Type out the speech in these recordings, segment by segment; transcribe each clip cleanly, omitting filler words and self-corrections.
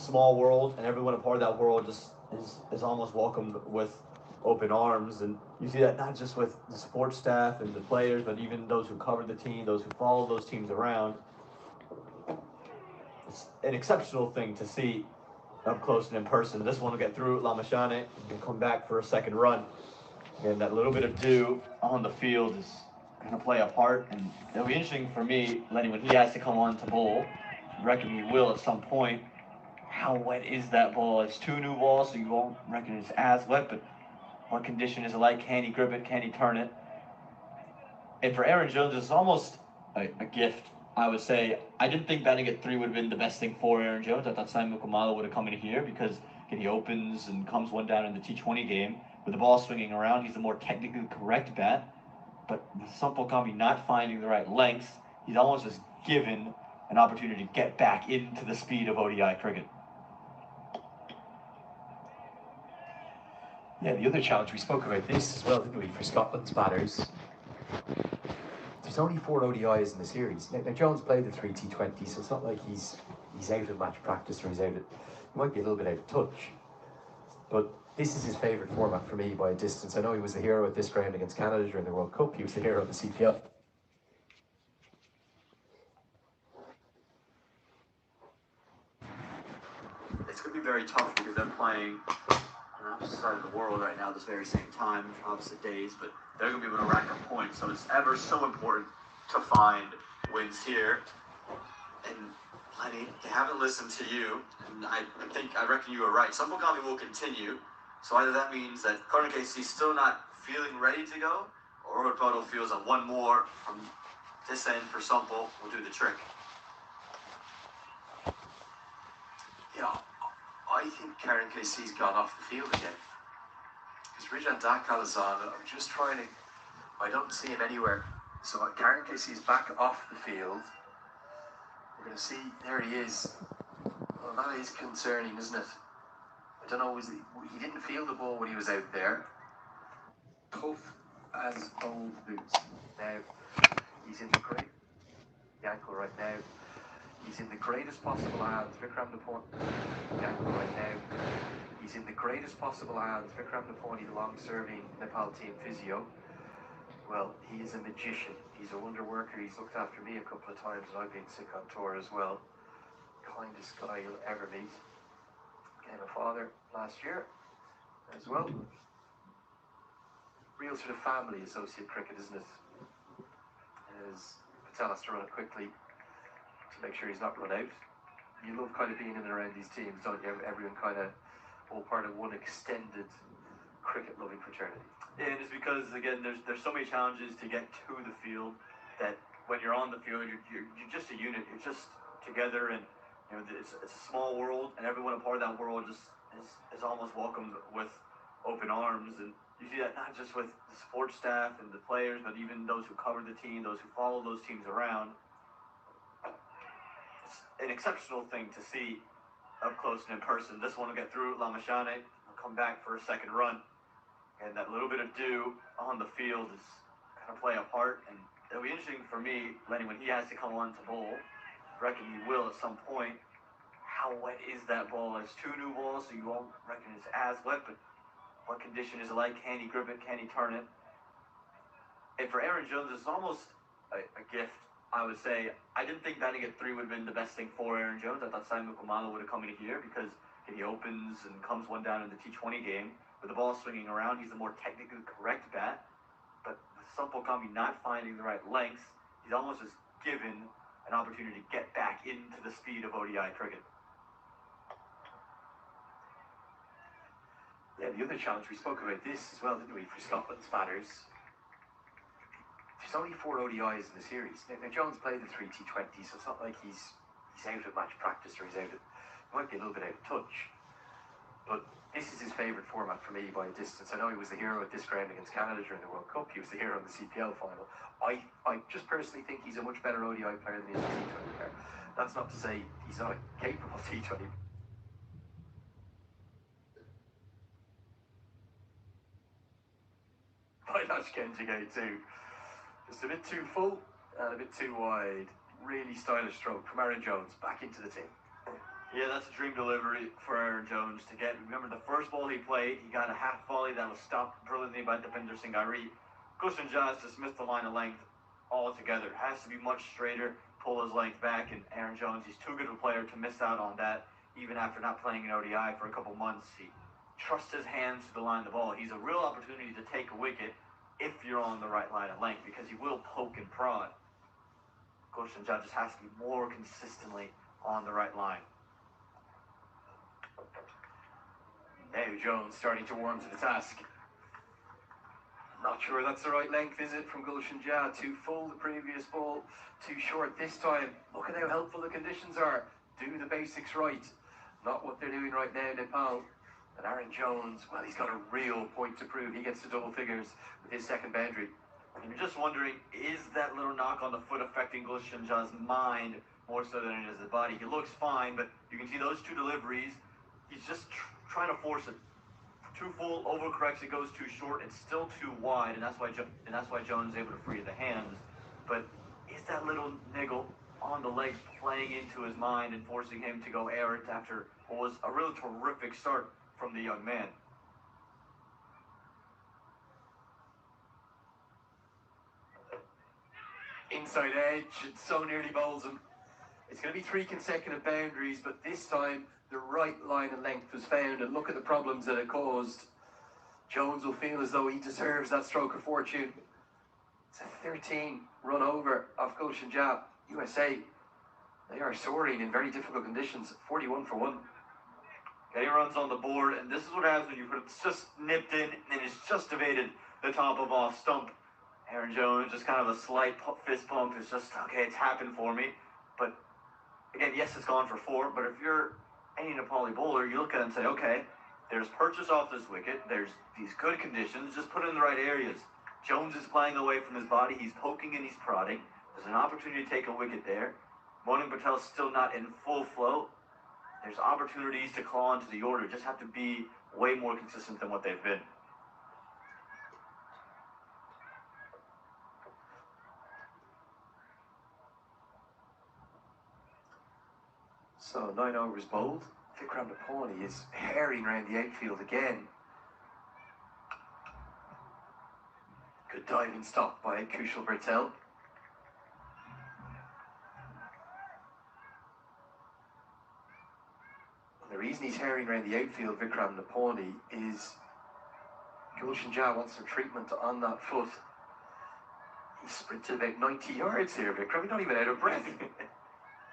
small world, and everyone a part of that world just is almost welcomed with open arms. And you see that not just with the support staff and the players, but even those who cover the team, those who follow those teams around. It's an exceptional thing to see up close and in person. This one will get through Lamashane and come back for a second run. And that little bit of dew on the field is going to play a part. And it'll be interesting for me, Lenny, when he has to come on to bowl. I reckon he will at some point. How wet is that ball? It's two new balls, so you won't reckon it's as wet, but what condition is it like? Can he grip it? Can he turn it? And for Aaron Jones, it's almost a gift, I would say. I didn't think batting at 3 would have been the best thing for Aaron Jones. I thought Sandeep Kumar would have come in here because he opens and comes one down in the T20 game. With the ball swinging around, he's a more technically correct bat. But with Sandeep Kumar not finding the right lengths, he's almost just given an opportunity to get back into the speed of ODI cricket. Yeah, the other challenge, we spoke about this as well, didn't we, for Scotland's batters. There's only 4 ODIs in the series. Now Jones played the 3 T20s, so it's not like he's out of match practice or he might be a little bit out of touch. But this is his favourite format for me by a distance. I know he was the hero at this ground against Canada during the World Cup. He was the hero of the CPL. It's going to be very tough because they're playing on opposite side of the world right now, this very same time, opposite days, but they're going to be able to rack up points. So it's ever so important to find wins here. And Lenny, they haven't listened to you, and I reckon you were right. Sandeep Kumar will continue. So either that means that Current KC is still not feeling ready to go, or Roberto feels that one more from this end for Sandeep will do the trick. Yeah, I think Karen KC's gone off the field again. Because Rijan Dakal is on. I'm just trying to. I don't see him anywhere. So Karen KC's back off the field. We're going to see. There he is. Well, that is concerning, isn't it? I don't know. He didn't feel the ball when he was out there. Tough as old boots. Now he's in the great ankle right now. He's in the greatest possible hands. Vikram Naponi, right now. He's in the greatest possible hands. Vikram Naponi, the long-serving Nepal team physio. Well, he is a magician. He's a wonder worker. He's looked after me a couple of times, and I've been sick on tour as well. Kindest guy you'll ever meet. Became a father last year as well. Real sort of family associate cricket, isn't it? As Patel has to run it quickly to make sure he's not run out. You love kind of being in and around these teams, don't you? Everyone kind of all part of one extended cricket-loving fraternity. And it's because, again, there's so many challenges to get to the field that when you're on the field, you're just a unit. You're just together, and it's a small world, and everyone a part of that world just is almost welcomed with open arms. And you see that not just with the support staff and the players, but even those who cover the team, those who follow those teams around. It's an exceptional thing to see up close and in person. This one will get through Lamashane, will come back for a second run. And that little bit of dew on the field is going to play a part. And it'll be interesting for me, Lenny, when he has to come on to bowl. I reckon he will at some point. How wet is that ball? It's 2 new balls, so you won't reckon it's as wet, but what condition is it like? Can he grip it? Can he turn it? And for Aaron Jones, it's almost a gift, I would say. I didn't think batting at 3 would have been the best thing for Aaron Jones. I thought Sandeep Kumar would have come in here because he opens and comes one down in the T20 game. With the ball swinging around, he's a more technically correct bat. But with Sandeep Kumar not finding the right lengths, he's almost just given an opportunity to get back into the speed of ODI cricket. Yeah, the other challenge, we spoke about this as well, didn't we, for Scotland's batters. There's only 4 ODIs in the series. Now Jones played the 3 T20s, so it's not like he's out of match practice or he might be a little bit out of touch. But this is his favourite format for me by a distance. I know he was the hero at this ground against Canada during the World Cup. He was the hero of the CPL final. I just personally think he's a much better ODI player than he is a T20 player. That's not to say he's not a capable T20 player. That's Kenjigay too. Just a bit too full and a bit too wide. Really stylish stroke from Aaron Jones back into the team. Yeah, that's a dream delivery for Aaron Jones to get. Remember the first ball he played, he got a half volley that was stopped brilliantly by defender Singari. Gushin Jazz just missed the line of length altogether. Has to be much straighter, pull his length back, and Aaron Jones, he's too good of a player to miss out on that, even after not playing an ODI for a couple months. He trusts his hands to the line of the ball. He's a real opportunity to take a wicket if you're on the right line of length, because he will poke and prod. Gushin Jazz just has to be more consistently on the right line. Now Jones starting to warm to the task. Not sure that's the right length, is it, from Gulshan Jah? Too full the previous ball, too short this time. Look at how helpful the conditions are. Do the basics right. Not what they're doing right now, Nepal. And Aaron Jones, well, he's got a real point to prove. He gets to double figures with his second boundary. And you're just wondering, is that little knock on the foot affecting Gulshan Jah's mind more so than it is his body? He looks fine, but you can see those two deliveries. He's just trying to force it. Too full, overcorrects, it goes too short, it's still too wide, and that's why Jones is able to free the hands. But is that little niggle on the leg playing into his mind and forcing him to go errant after what was a really terrific start from the young man? Inside edge, it so nearly bowls him. It's going to be 3 consecutive boundaries, but this time the right line and length was found, and look at the problems that it caused. Jones will feel as though he deserves that stroke of fortune. It's a 13 run over off Gulshan Jah. USA, they are soaring in very difficult conditions, 41 for 1. Okay, he runs on the board, and this is what happens when you put it. It's just nipped in, and it's just evaded the top of off stump. Aaron Jones, just kind of a slight fist pump. It's just, okay, it's happened for me. But again, yes, it's gone for 4, but if you're any Nepali bowler, you look at it and say, okay, there's purchase off this wicket, there's these good conditions, just put it in the right areas. Jones is playing away from his body, he's poking and he's prodding. There's an opportunity to take a wicket there. Mohan Patel's still not in full flow. There's opportunities to claw into the order, just have to be way more consistent than what they've been. So 9 overs bowled. Vikram Nepal is herring around the outfield again. Good diving stop by Kushal Bertel. The reason he's herring around the outfield, Vikram Nepal, is Gulshan Jah wants some treatment on that foot. He sprinted about 90 yards here, Vikram. He's not even out of breath.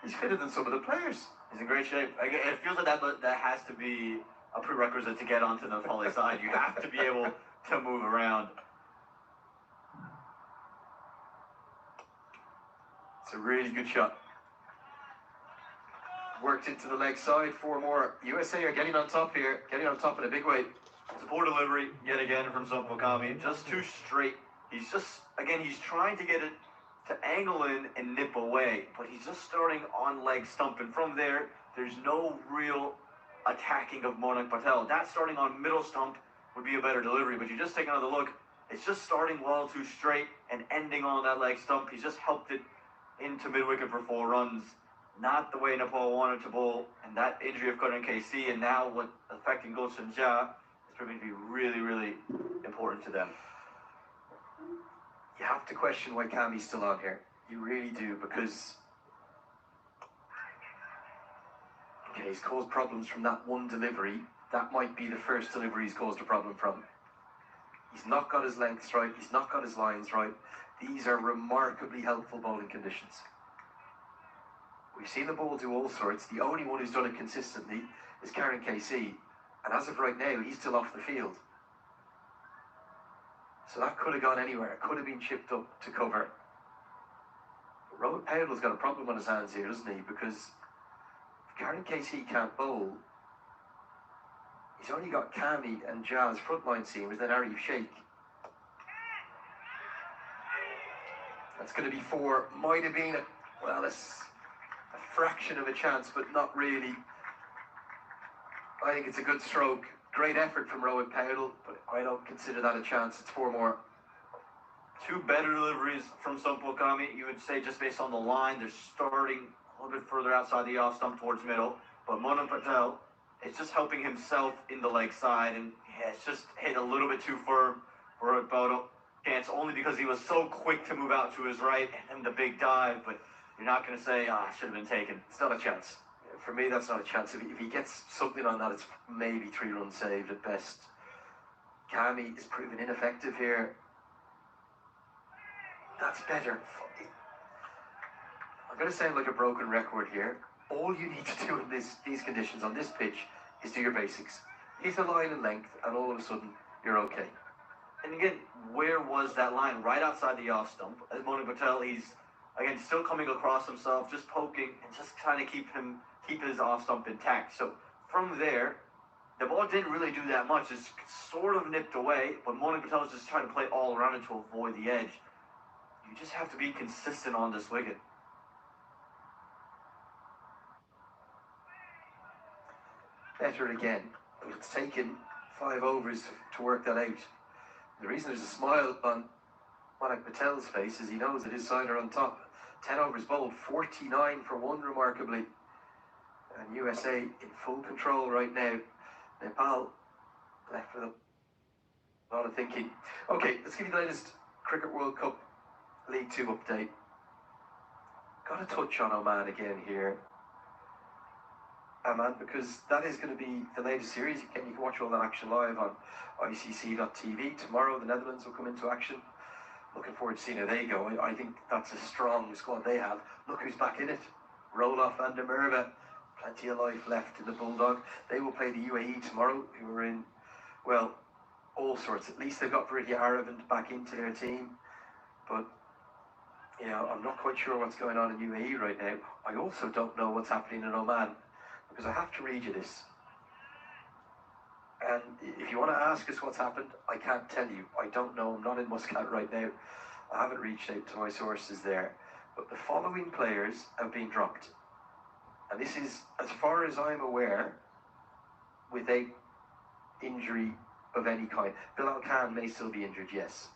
He's fitter than some of the players. He's in great shape. It feels like that has to be a prerequisite to get onto the Nepali side. You have to be able to move around. It's a really good shot. Worked into the leg side, 4 more. USA are getting on top here, getting on top in a big way. It's a poor delivery yet again from Sandeep Kumar. Just too straight. He's trying to get it to angle in and nip away, but he's just starting on leg stump, and from there, there's no real attacking of Mohan Patel. That starting on middle stump would be a better delivery, but you just take another look. It's just starting well too straight and ending on that leg stump. He's just helped it into mid-wicket for 4 runs. Not the way Nepal wanted to bowl, and that injury of Karan KC, and now what affecting Gulshan Jah is proving to be really, really important to them. You have to question why Kami's still on here. You really do, because okay, he's caused problems from that one delivery. That might be the first delivery he's caused a problem from. He's not got his lengths right, he's not got his lines right. These are remarkably helpful bowling conditions. We've seen the ball do all sorts. The only one who's done it consistently is Karan KC, and as of right now, he's still off the field. So that could have gone anywhere. It could have been chipped up to cover. But Rohit Powell's got a problem on his hands here, doesn't he? Because if Karan KC can't bowl, he's only got Kami and Jah's frontline seamers, then Arif Sheikh. That's going to be 4. Might have been a fraction of a chance, but not really. I think it's a good stroke. Great effort from Rohit Powell, but I don't consider that a chance. It's 4 more. 2 better deliveries from Sandeep Kumar. You would say, just based on the line, they're starting a little bit further outside the off stump towards middle. But Mona Patel is just helping himself in the leg side, and yeah, it's just hit a little bit too firm for Bodo. Chance only because he was so quick to move out to his right and then the big dive, but you're not going to say, should have been taken. It's not a chance. For me, that's not a chance. If he gets something on that, it's maybe 3 runs saved at best. Kami is proven ineffective here. That's better. I'm going to sound like a broken record here. All you need to do in these conditions on this pitch is do your basics. Hit a line in length, and all of a sudden, you're okay. And again, where was that line? Right outside the off stump. As Mona Patel, he's, again, still coming across himself, just poking, and just trying to keep his off stump intact. So from there, the ball didn't really do that much. It's sort of nipped away, but Mona Patel is just trying to play all around it to avoid the edge. You just have to be consistent on this wicket. Better again. It's taken 5 overs to work that out. The reason there's a smile on Manak Patel's face is he knows that his side are on top. 10 overs bowled, 49 for 1 remarkably. And USA in full control right now. Nepal left with a lot of thinking. Okay, let's give you the latest Cricket World Cup League 2 update. Got to touch on Oman again here. Oman, because that is going to be the latest series. You can watch all that action live on ICC.tv. Tomorrow the Netherlands will come into action. Looking forward to seeing how they go. I think that's a strong squad they have. Look who's back in it. Roloff and Demirva. Plenty of life left in the Bulldog. They will play the UAE tomorrow, who are in, well, all sorts. At least they've got Vidya Aravind back into their team. But, you know, I'm not quite sure what's going on in UAE right now. I also don't know what's happening in Oman, because I have to read you this. And if you want to ask us what's happened, I can't tell you. I don't know. I'm not in Muscat right now. I haven't reached out to my sources there. But the following players have been dropped. And this is, as far as I'm aware, without injury of any kind. Bilal Khan may still be injured, yes.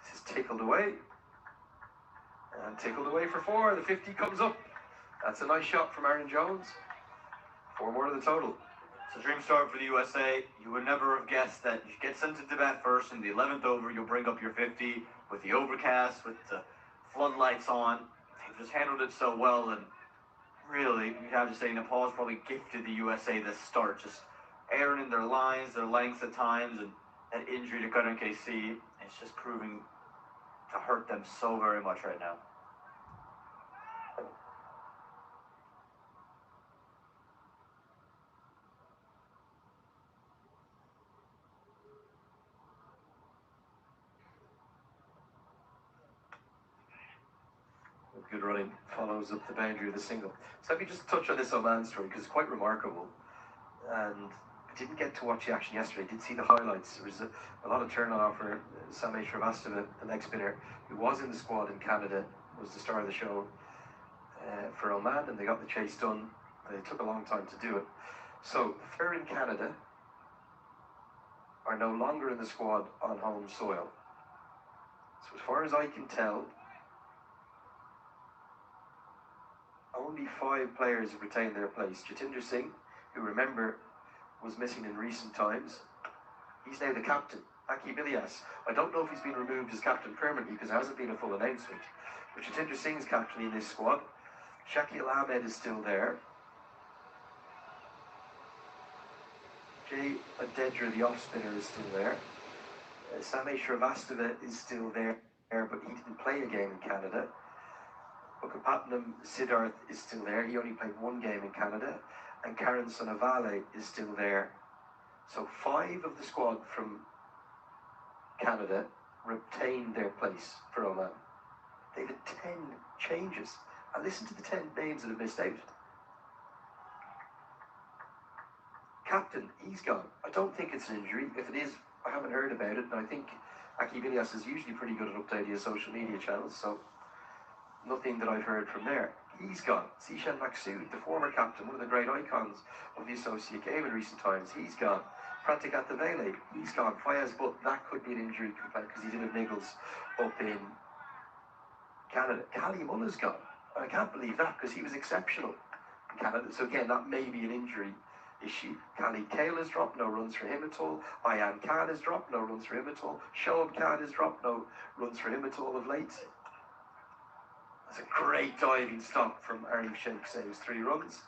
This is tickled away. And tickled away for 4. The 50 comes up. That's a nice shot from Aaron Jones. 4 more to the total. It's a dream start for the USA. You would never have guessed that you get sent into bat first in the 11th over, you'll bring up your 50 with the overcast, with the floodlights on. They've just handled it so well, and really, you'd have to say Nepal's probably gifted the USA this start, just airing in their lines, their lengths at times, and that injury to Karan KC, it's just proving to hurt them so very much right now. Good running, follows up the boundary of the single. So let me just touch on this Oman story, because it's quite remarkable. And I didn't get to watch the action yesterday. I did see the highlights. There was a lot of turnout for Samay Shrivastava, the leg spinner, who was in the squad in Canada, was the star of the show for Oman, and they got the chase done. It took a long time to do it. So, fair in Canada are no longer in the squad on home soil. So as far as I can tell, only 5 players have retained their place. Jatinder Singh, who remember was missing in recent times, he's now the captain. Aki Bilias, I don't know if he's been removed as captain permanently because there hasn't been a full announcement, but Jatinder Singh's captain in this squad. Shakil Ahmed is still there. Jay Adedra, the off spinner, is still there. Samay Shrivastava is still there, but he didn't play a game in Canada. Mukapatnam Siddharth is still there. He only played 1 game in Canada. And Karan Sonavale is still there. So 5 of the squad from Canada retained their place for Oman. They've had 10 changes. And listen to the 10 names that have missed out. Captain, he's gone. I don't think it's an injury. If it is, I haven't heard about it. And I think Aki Bilias is usually pretty good at updating his social media channels. So nothing that I've heard from there. He's gone. Zishan Maksud, the former captain, one of the great icons of the associate game in recent times, he's gone. Pratik Attavele, he's gone. Fayaz, but that could be an injury complaint because he didn't have niggles up in Canada. Kali Mullah's gone. And I can't believe that because he was exceptional in Canada. So again, that may be an injury issue. Khalid Kale has dropped, no runs for him at all. Ayan Khan has dropped, no runs for him at all. Shoaib Khan has dropped, no runs for him at all of late. That's a great diving stop from Arif Sheikh, saves 3 runs.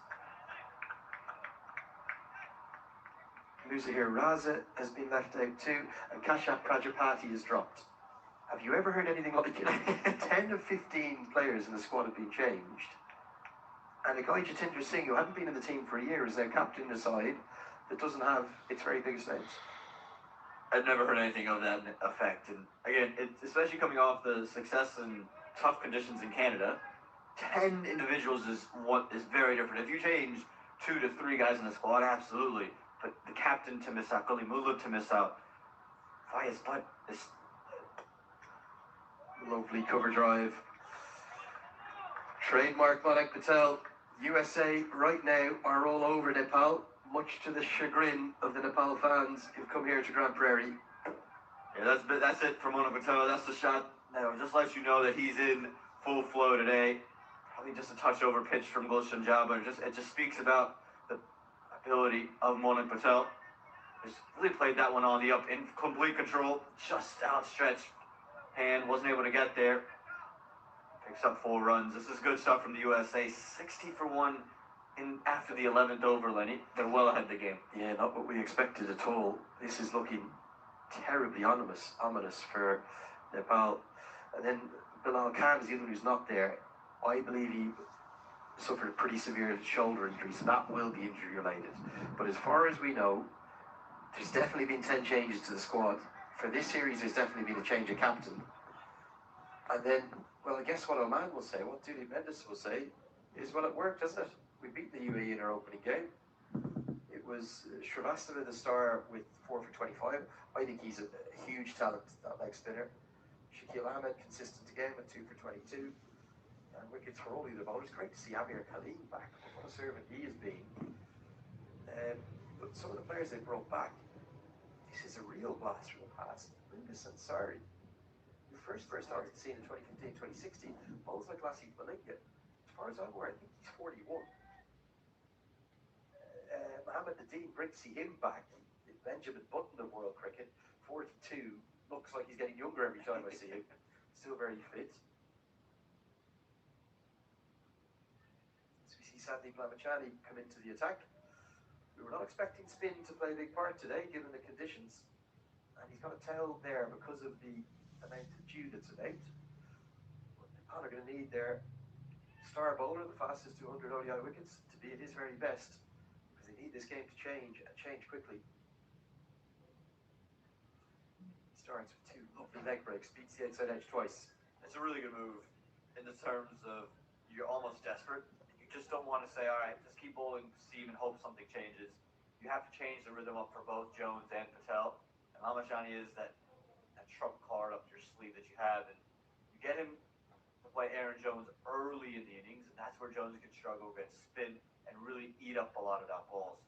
Musahir Raza has been left out too, and Kashaf Prajapati has dropped. Have you ever heard anything like it? 10 of 15 players in the squad have been changed. And a guy, Jatinder Singh, who hadn't been in the team for a year, is now captain a side that doesn't have its very biggest names. I've never heard anything of that effect. And again, especially coming off the success in tough conditions in Canada, 10 individuals is what is very different. If you change 2 to 3 guys in the squad, absolutely. But the captain to miss out, Kalimullah to miss out, Fayez Butt is... Lovely cover drive. Trademark Manik Patel. USA right now are all over Nepal, much to the chagrin of the Nepal fans who've come here to Grand Prairie. Yeah, that's it for Manik Patel. That's the shot. Now, just lets you know that he's in full flow today. Probably just a touch over pitch from Gulshan Jabba. It just speaks about the ability of Manik Patel. Just really played that one on the up in complete control, just outstretched hand, wasn't able to get there. Picks up 4 runs. This is good stuff from the USA. 60 for 1 in after the 11th over, Lenny. They're well ahead of the game. Yeah, not what we expected at all. This is looking terribly ominous for Nepal. And then Bilal Khan is the other one who's not there. I believe he suffered a pretty severe shoulder injury, so that will be injury related. But as far as we know, there's definitely been 10 changes to the squad. For this series, there's definitely been a change of captain. And then, well, I guess what Oman will say, what Dilip Mendes will say, is, well, it worked, doesn't it? We beat the UAE in our opening game. It was Shrivastava, the star, with 4 for 25. I think he's a huge talent, that leg spinner. Shakil Ahmed, consistent again with 2 for 22. And wickets for all the other bowlers. Great to see Amir Khalil back. What a servant he has been. But some of the players they brought back, this is a real blast from the past. Lucas Ansari, who first started the scene in 2015, 2016, bowls like Lassie Malinga. As far as I'm aware, I think he's 41. Mohammed Nadeem, great to see him back. Benjamin Button of world cricket, 42. Looks like he's getting younger every time I see him. Still very fit. So we see Sandeep Kumar come into the attack. We were not expecting spin to play a big part today, given the conditions. And he's got a tail there because of the amount of dew that's about. But Nepal are going to need their star bowler, the fastest 200 ODI wickets, to be at his very best. Because they need this game to change, and change quickly. He starts with 2 lovely leg breaks, beats the outside edge twice. It's a really good move in the terms of you're almost desperate. You just don't want to say, all right, just keep bowling seam and hope something changes. You have to change the rhythm up for both Jones and Patel. And Lamashani is that trump card up your sleeve that you have. And you get him to play Aaron Jones early in the innings, and that's where Jones can struggle against spin and really eat up a lot of that balls.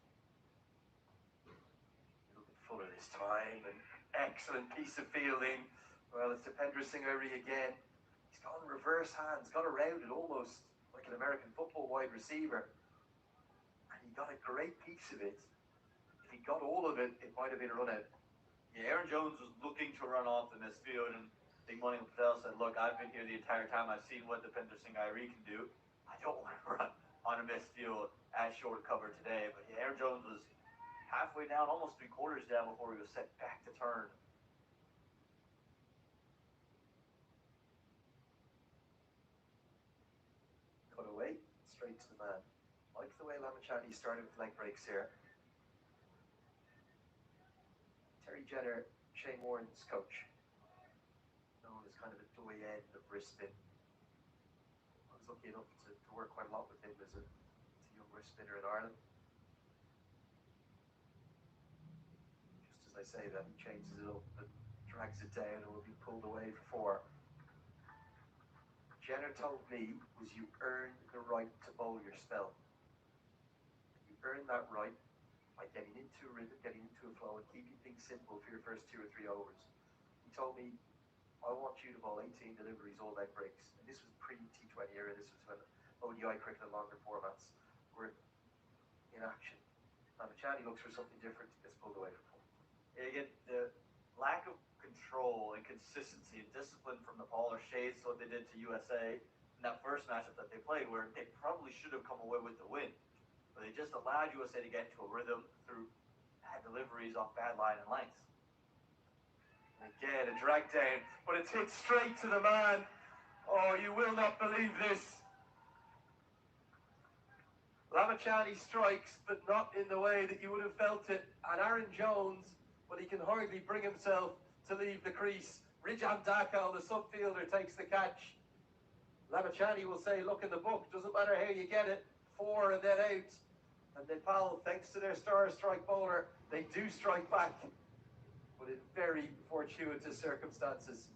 A little bit fuller this time, and excellent piece of fielding. Well, it's Dipendra Singh Ari again. He's gone reverse hands, got around it almost like an American football wide receiver. And he got a great piece of it. If he got all of it, it might have been a run out. Yeah, Aaron Jones was looking to run off in this field, and Big Money Patel said, look, I've been here the entire time. I've seen what Dipendra Singh Ari can do. I don't want to run on a missed field at short cover today. But yeah, Aaron Jones was halfway down, almost 3/4 down before he was set back to turn. Cut away, straight to the man. Like the way Lamachani started with leg breaks here. Terry Jenner, Shane Warren's coach, known as kind of a doyen of wrist spin. I was lucky enough to work quite a lot with him as a young wrist spinner in Ireland. Just as I say that, he changes it up and drags it down and will be pulled away for 4. Jenner told me was you earn the right to bowl your spell. You earn that right by getting into a rhythm, getting into a flow, and keeping things simple for your first 2 or 3 overs. He told me, I want you to bowl 18 deliveries, all leg breaks. And this was pre-T20 era, this was when ODI cricket and longer formats. were in action. Lamachani looks for something different, gets pulled away from home. Again, the lack of control and consistency and discipline from Nepal or shades what they did to USA in that first matchup that they played, where they probably should have come away with the win. But they just allowed USA to get into a rhythm through bad deliveries off bad line and lengths. And again, a drag down, but it's hit straight to the man. Oh, you will not believe this. Lamachani strikes, but not in the way that you would have felt it. And Aaron Jones, but he can hardly bring himself to leave the crease. Rijan Dakal, the subfielder, takes the catch. Lamachani will say, look in the book, doesn't matter how you get it, 4 and then out. And Nepal, thanks to their star strike bowler, they do strike back, but in very fortuitous circumstances.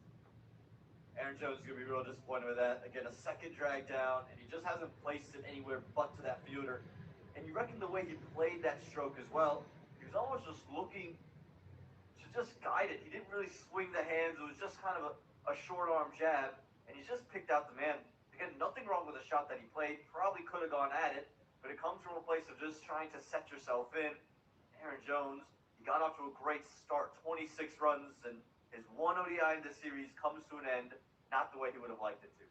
Aaron Jones is going to be real disappointed with that. Again, a second drag down, and he just hasn't placed it anywhere but to that fielder. And you reckon the way he played that stroke as well, he was almost just looking to just guide it. He didn't really swing the hands. It was just kind of a short arm jab, and he just picked out the man. Again, nothing wrong with the shot that he played. Probably could have gone at it, but it comes from a place of just trying to set yourself in. Aaron Jones, he got off to a great start, 26 runs, and his one ODI in this series comes to an end, not the way he would have liked it to.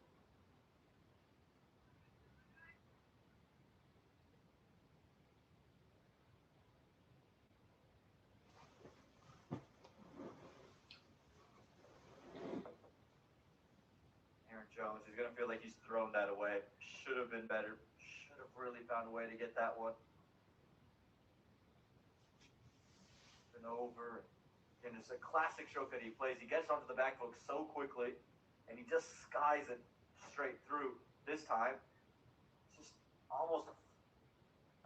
Aaron Jones, he's going to feel like he's thrown that away. Should have been better. Should have really found a way to get that one. Been over. And it's a classic stroke that he plays. He gets onto the back foot so quickly, and he just skies it straight through. This time, it's just almost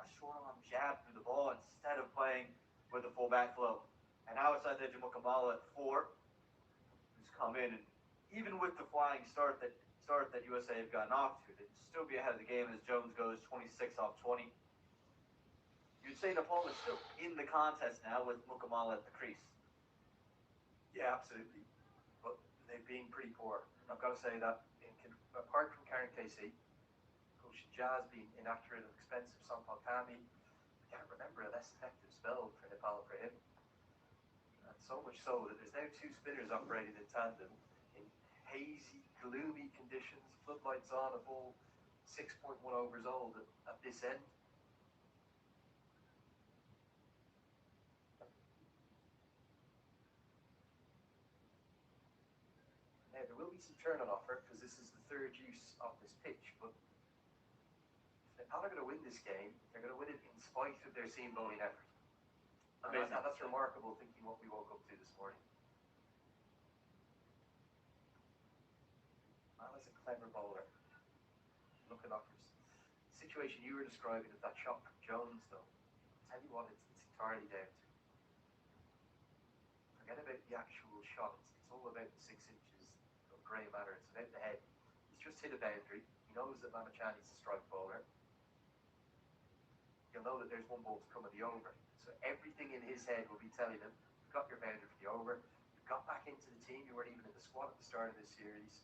a short arm jab through the ball instead of playing with the full back flow. And now it's Sandeep Kumar at 4, who's come in, and even with the flying start that USA have gotten off to, they'd still be ahead of the game as Jones goes 26 off 20. You'd say Nepal is still in the contest now with Mukamala at the crease. Yeah, absolutely. But they've been pretty poor. I've got to say that. Apart from Karen KC, Coach Jazz being inaccurate and expensive, Sampal Kami, I can't remember a less effective spell for Nepal for him. And so much so that there's now 2 spinners operating in tandem in hazy, gloomy conditions, floodlights on, a ball 6.1 overs old at this end. Now, there will be some turn on offer because this is the 3rd use of this pitch, but if Nepal are going to win this game, they're going to win it in spite of their seam bowling effort. And that's remarkable thinking what we woke up to this morning. Mala's a clever bowler. Look at offers. The situation you were describing of that shot from Jones, though, I'll tell you what it's entirely down to. Forget about the actual shot. It's all about the 6 inches of grey matter. It's about the head. He's just hit a boundary. He knows that Lamachani's a strike bowler. He'll know that there's one ball to come in the over. So everything in his head will be telling him, you've got your boundary for the over. You got back into the team. You weren't even in the squad at the start of this series.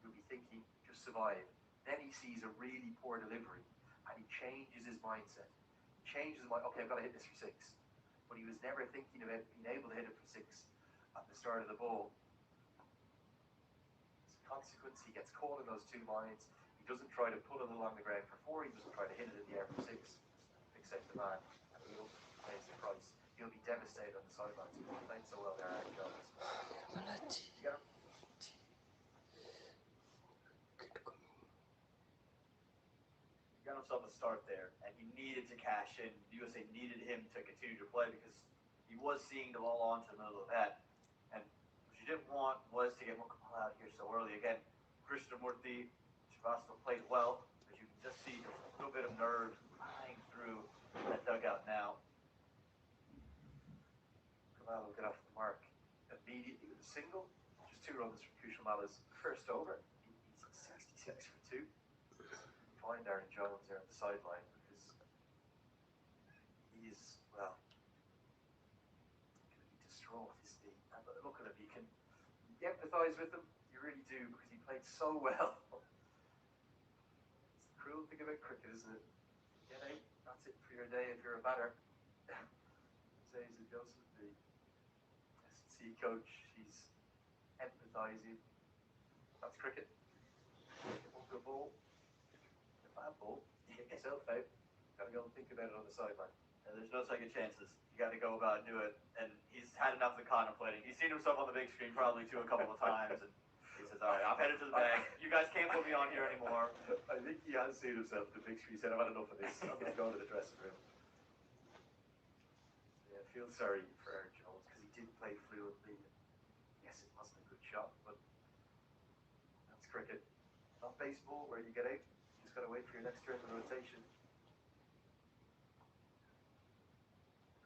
You'll be thinking, just survive. Then he sees a really poor delivery and he changes his mindset. He changes his mind, okay, I've got to hit this for 6. But he was never thinking about being able to hit it for 6 at the start of the ball. As a consequence, he gets caught in those 2 minds. He doesn't try to put it along the ground for 4. He doesn't try to hit it in the air for 6. Fix out the man, and he'll pay the price. He'll be devastated on the sidelines. He played so well there, Aaron Jones. He got himself a start there, and he needed to cash in. The USA needed him to continue to play because he was seeing the ball onto the middle of that. And what you didn't want was to get Mukamala out here so early. Again, Krishnamurthy, Srivastava played well, but you can just see a little bit of nerves flying through that dugout now. Kumar will get off the mark immediately with a single. Just 2 runs from Kushamala's first over. He's 66 for 2. Find Aaron Jones there on the sideline because he's, well, going to be distraught, isn't he? And look at him, you can empathise with him, you really do, because he played so well. It's the cruel thing about cricket, isn't it? You get out. That's it for your day if you're a batter. Says Joseph, the S&C coach. He's empathising. That's cricket. Get one good ball. A bad ball. Get yourself out. Gotta go and think about it on the sideline. And there's no second chances. You got to go about and do it. And he's had enough of the contemplating. He's seen himself on the big screen probably too a couple of times. And he says, all right, I'm headed to the bag. You guys can't put me on here anymore. I think he has seen himself the big screen. He said, I've had enough of this. I'm just going to the dressing room. Yeah, I feel sorry for Aaron Jones because he did play fluently. Yes, it wasn't a good shot, but that's cricket. Not baseball where you get out. You just got to wait for your next turn of the rotation.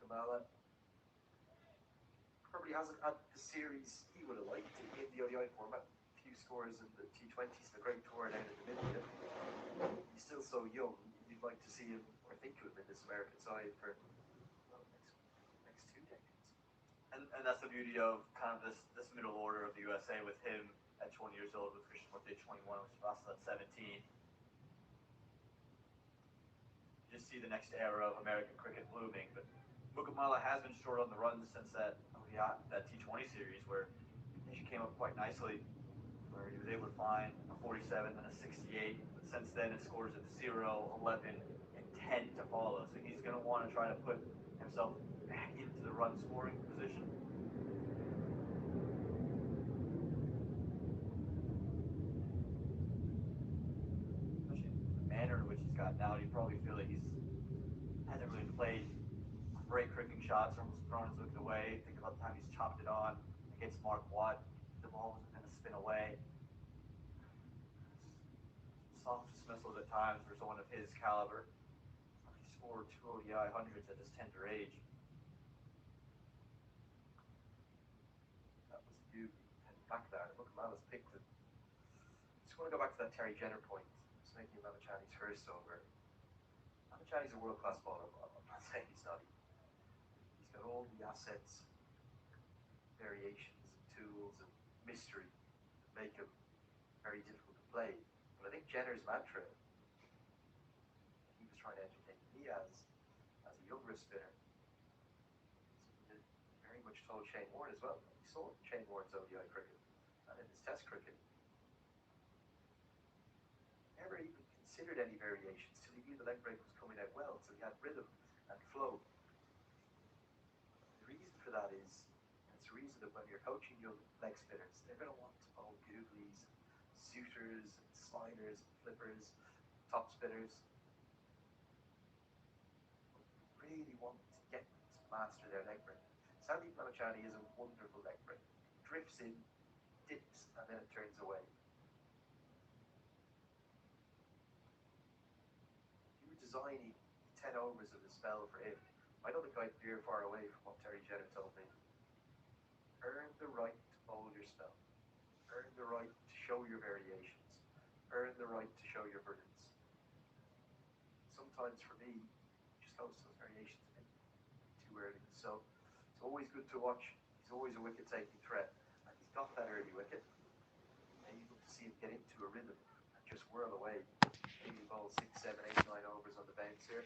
Kamala probably hasn't had the series he would have liked in the ODI format. Few scores in the T20s, the great tour down in Namibia. He's still so young. You'd like to see him, or think of him, in this American side for next 2 decades. And that's the beauty of kind of this middle order of the USA with him at 20 years old, with Krishnamurti at 21, with Srivastava at 17. You just see the next era of American cricket blooming. But Mukamala has been short on the runs since that T20 series where he came up quite nicely, where he was able to find a 47 and a 68. But since then, it scores at 0, 11, and 10 to follow. So he's going to want to try to put himself back into the run scoring position. Especially the manner in which he's got now, you probably feel that he hasn't really played great cricketing shots, almost thrown his looked away. Think about the time he's chopped it on against Mark Watt. The ball was going to spin away. Soft dismissals at times for someone of his caliber. He scored 2 ODI hundreds at his tender age. That was beauty. And back there, look, Mala's picked it. Just want to go back to that Terry Jenner point. Just making Lamachani's first over. Lamachani's a world-class bowler. I'm not saying he's not. He's got all the assets, variations, and tools, and mystery that make him very difficult to play. But I think Jenner's mantra, he was trying to entertain me as a younger spinner, something that very much told Shane Warne as well. We saw Shane Warne's ODI cricket and in his Test cricket. Never even considered any variations till he knew the leg break was coming out well, so he had rhythm and flow. The reason for that is, and it's a reason that when you're coaching young leg spinners, they're going to want to bowl googlies, suitors, and sliders, and flippers, top spinners. Really want to get them to master their leg break. Sandeep Kumar is a wonderful leg break. Drifts in, dips, and then it turns away. If you were designing 10 overs of a spell for him, I don't think I'd veer far away from what Terry Jenner told me. Earn the right to bowl your spell. Earn the right to show your variations. Earn the right to show your brilliance. Sometimes for me, just goes to those variations a bit too early. So it's always good to watch. He's always a wicket-taking threat. And he's got that early wicket. And you look to see him get into a rhythm and just whirl away. Maybe bowl 6, 7, 8, 9 overs on the bounce here.